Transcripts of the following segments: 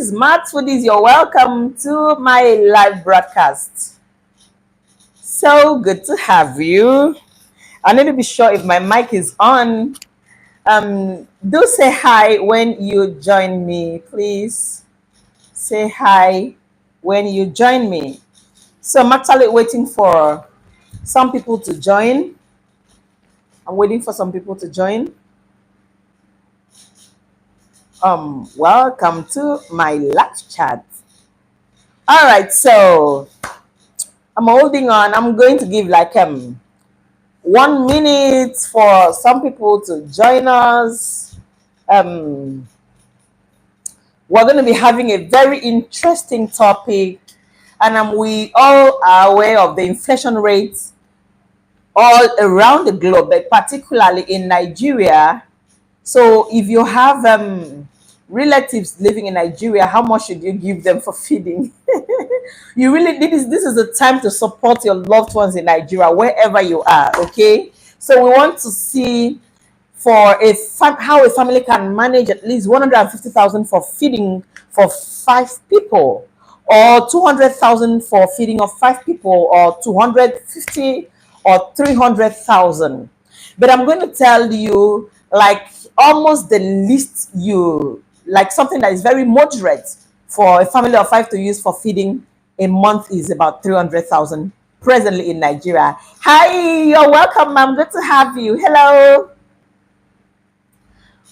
is Matt Foodies. You're welcome to my live broadcast. So good to have you. I need to be sure if my mic is on. Do say hi when you join me, please. Say hi when you join me. So I'm actually waiting for some people to join. I'm waiting for some people to join. Welcome to my live chat. All right, so I'm holding on. I'm going to give like 1 minute for some people to join us. We're going to be having a very interesting topic, and we all are aware of the inflation rates all around the globe, but particularly in Nigeria. So if you have relatives living in Nigeria, how much should you give them for feeding? You really this is the time to support your loved ones in Nigeria, wherever you are. Okay, so we want to see for how a family can manage at least 150,000 for feeding for 5 people, or 200,000 for feeding of 5 people, or 250 or 300,000. But I'm going to tell you like almost the least you like something that is very moderate for a family of 5 to use for feeding a month is about 300,000 presently in Nigeria. Hi, you're welcome, ma'am. Good to have you. Hello.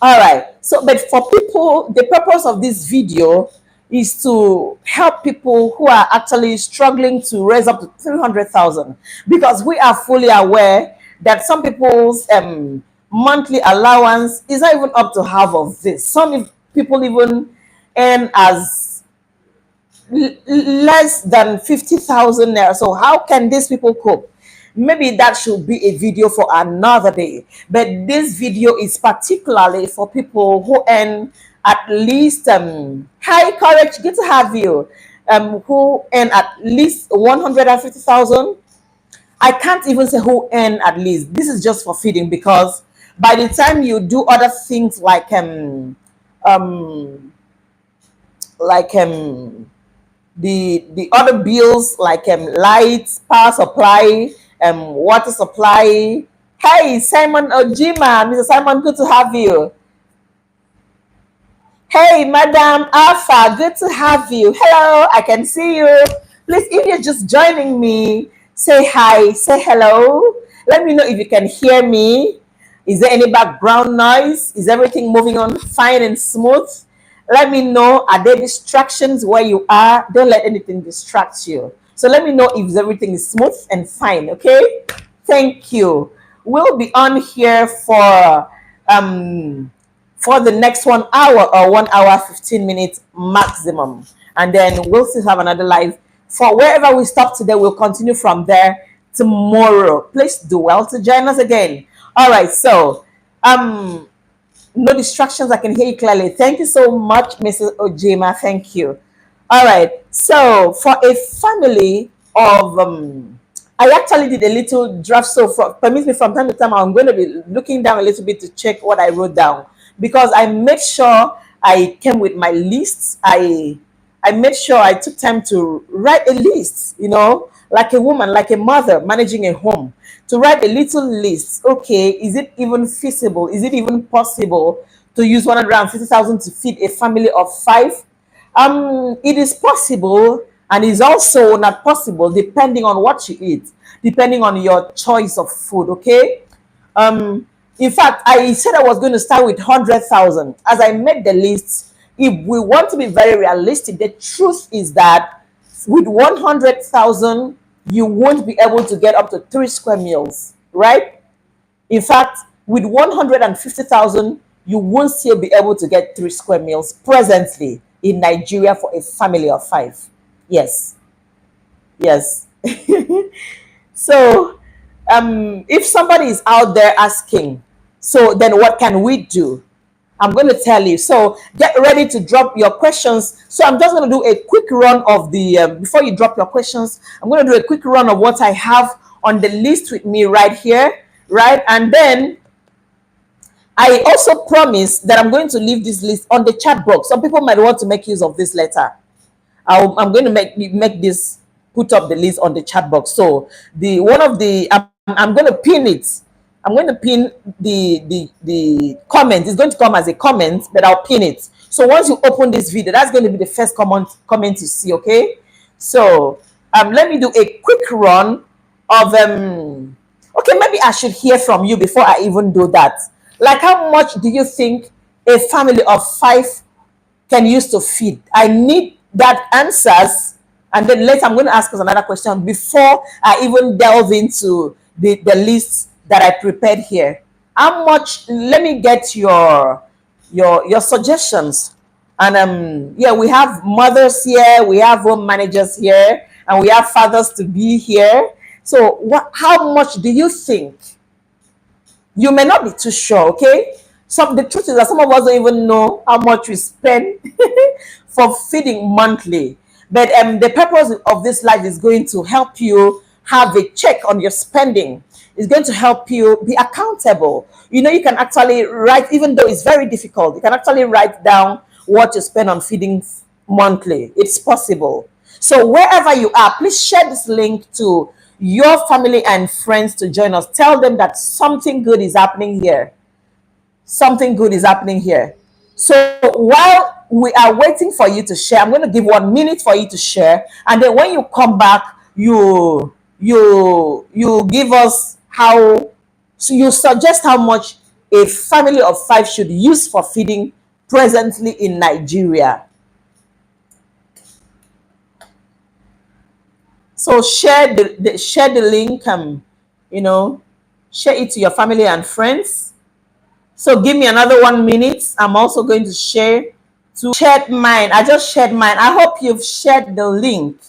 All right. So, but for people, the purpose of this video is to help people who are actually struggling to raise up to 300,000, because we are fully aware that some people's monthly allowance is not even up to half of this. Some people even earn as less than 50,000 naira. So how can these people cope? Maybe that should be a video for another day. But this video is particularly for people who earn at least high courage. Good to have you. Who earn at least 150,000. I can't even say who earn at least. This is just for feeding, because by the time you do other things like like the other bills like lights, power supply, water supply. Hey, Simon Ojima, Mr. Simon, good to have you. Hey, Madam Alpha, good to have you. Hello, I can see you. Please, if you're just joining me, say hi, say hello. Let me know if you can hear me. Is there any background noise? Is everything moving on fine and smooth? Let me know. Are there distractions where you are? Don't let anything distract you. So let me know if everything is smooth and fine. Okay. Thank you. We'll be on here for the next 1 hour or 1 hour 15 minutes maximum, and then we'll still have another live for wherever we stop today. We'll continue from there tomorrow. Please do well to join us again. All right. So no distractions. I can hear you clearly. Thank you so much, Mrs. Ojima. Thank you. All right. So for a family of I actually did a little draft. So permit me, from time to time I'm going to be looking down a little bit to check what I wrote down, because I made sure I came with my lists. I made sure I took time to write a list, like a woman, like a mother managing a home, to write a little list. Okay, is it even feasible? Is it even possible to use 150,000 to feed a family of 5? It is possible, and is also not possible depending on what you eat, depending on your choice of food. Okay. In fact, I said I was going to start with 100,000. As I made the list, if we want to be very realistic, the truth is that with 100,000, you won't be able to get up to 3 square meals, right? In fact, with 150,000, you won't still be able to get 3 square meals presently in Nigeria for a family of 5. Yes. Yes. So, if somebody is out there asking, so then what can we do? I'm going to tell you. So get ready to drop your questions. So I'm just going to do a quick run of the, before you drop your questions, I'm going to do a quick run of what I have on the list with me right here, right? And then I also promise that I'm going to leave this list on the chat box. Some people might want to make use of this letter. I'm going to make this, put up the list on the chat box. So the one of the I'm going to pin it. I'm going to pin the comment. It's going to come as a comment, but I'll pin it. So once you open this video, that's going to be the first comment you see. Okay. So let me do a quick run of okay, maybe I should hear from you before I even do that. Like, how much do you think a family of 5 can use to feed? I need that answers, and then later I'm going to ask us another question before I even delve into the list that I prepared here. How much? Let me get your suggestions. And yeah, we have mothers here, we have home managers here, and we have fathers to be here. So what, how much do you think? You may not be too sure, okay? Some, the truth is that some of us don't even know how much we spend for feeding monthly. But the purpose of this life is going to help you have a check on your spending. It's going to help you be accountable. You know, you can actually write, even though it's very difficult, you can actually write down what you spend on feeding monthly. It's possible. So wherever you are, please share this link to your family and friends to join us. Tell them that something good is happening here. Something good is happening here. So while we are waiting for you to share, I'm going to give 1 minute for you to share, and then when you come back, you give us how, so you suggest how much a family of 5 should use for feeding presently in Nigeria. So share share the link, you know, share it to your family and friends. So give me another 1 minute. I'm also going to shared mine. I just shared mine. I hope you've shared the link.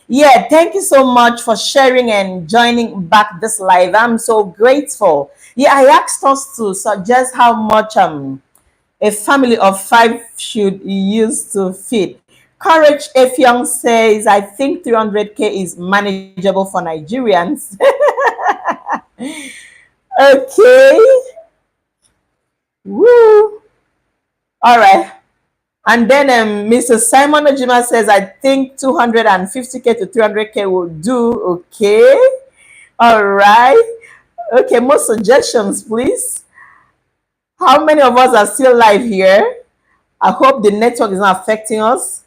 Yeah, thank you so much for sharing and joining back this live. I'm so grateful. Yeah, I asked us to suggest how much a family of 5 should use to feed. Courage Effiong says, I think 300K is manageable for Nigerians. Okay. Woo. All right. And then Mr. Simon Ojima says, I think 250K to 300K will do. Okay. All right. Okay, more suggestions, please. How many of us are still live here? I hope the network is not affecting us.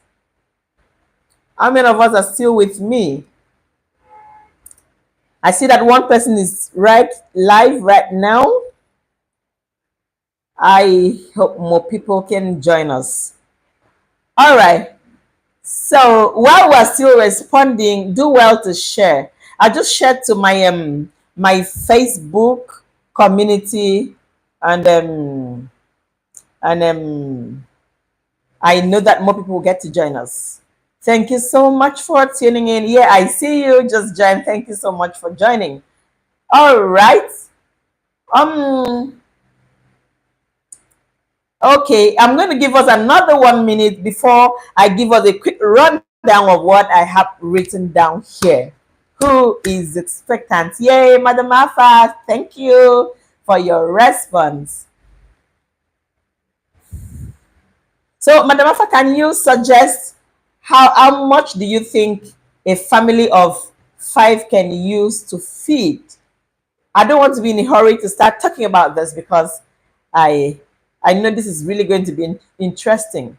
How many of us are still with me? I see that one person is right live right now. I hope more people can join us. All right. So while we're still responding, do well to share. I just shared to my Facebook community, and I know that more people will get to join us. Thank you so much for tuning in. Yeah, I see you just joined. Thank you so much for joining. All right. Okay, I'm going to give us another 1 minute before I give us a quick rundown of what I have written down here. Who is expectant? Yay, Madam Afa, thank you for your response. So, Madam Afa, can you suggest how much do you think a family of 5 can use to feed? I don't want to be in a hurry to start talking about this because I know this is really going to be interesting.